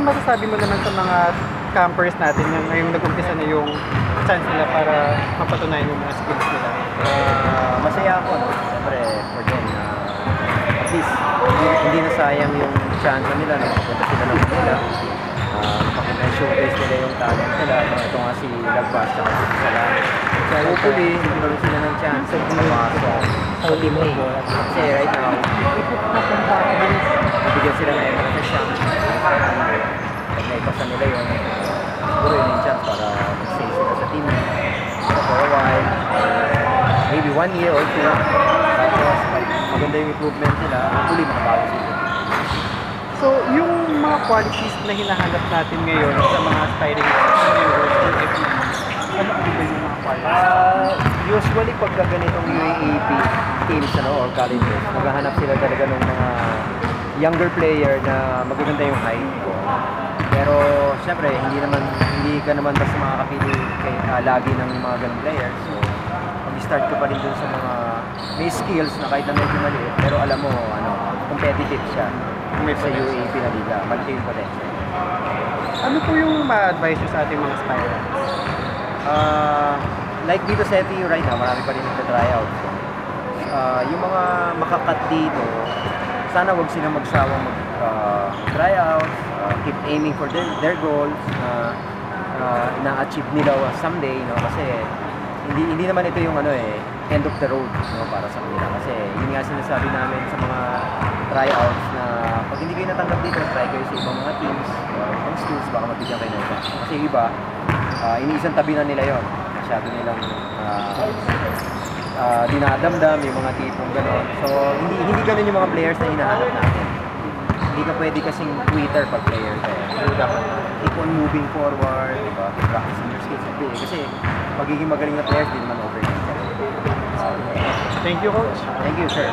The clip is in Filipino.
masasabi mo naman sa mga campers natin na ngayong nag-umpisa na yung chance nila para mapatunayan yung mga skills nila? Masaya ako, no? Siyempre, for them, at least, hindi na sayang yung chance nila na makapunta sila ng Manila. Makapag-showcase nila yung talent nila. Ito nga si Lagpas at si Salah. So, hopefully, magkaroon sila ng chance sa team football. Kasi right now, bigyan sila na yung chance. Pag naipasa nila yun, siguro yun yung chance para mag-stay sila sa team for a while. Maybe 1 year or 2. Tapos, maganda yung improvement nila, hopefully makabago sila. So, yung mga qualities na hinahanap natin ngayon sa mga aspiring viewers or FEs, ano ba yung mga qualities? Usually, pagka ganitong UAAP teams or colleges, maghahanap sila talaga ng mga younger player na magaganda yung height. Pero, syempre, hindi ka naman basta makakapili lagi ng mga ganong players. So, mag-start ka pa rin dun sa mga may skills na kahit na medyo maliit, pero alam mo, competitive siya. Sa UAAP na liga, malaki yung potential. Ano po yung ma-advise nyo sa ating mga aspirants? Like dito sa FEU right now, marami pa rin nagta-tryout. Yung mga makakat dito, sana wag silang magsawang mag-tryout, keep aiming for their goals, na-achieve nila someday, no? Kasi hindi naman ito yung end of the road, no, para sa kanila. Kasi yun nga sinasabi namin sa mga tryouts na pag hindi kayo natanggap dito, try kayo sa ibang mga teams, ibang schools, baka mabigyan kayo ng chance. Kasi yung iba, iniisang tabi na nila yon. Masyado nilang dinadamdam, yung mga tipong gano'n. So, hindi gano'n yung mga players na hinahanap natin. Hindi ka pwede kasing Twitter pag player kayo. So, dapat keep on moving forward, diba? Practicing your skills every day. Kasi magiging magaling na players din naman overnight. Thank you, Coach. Thank you, sir.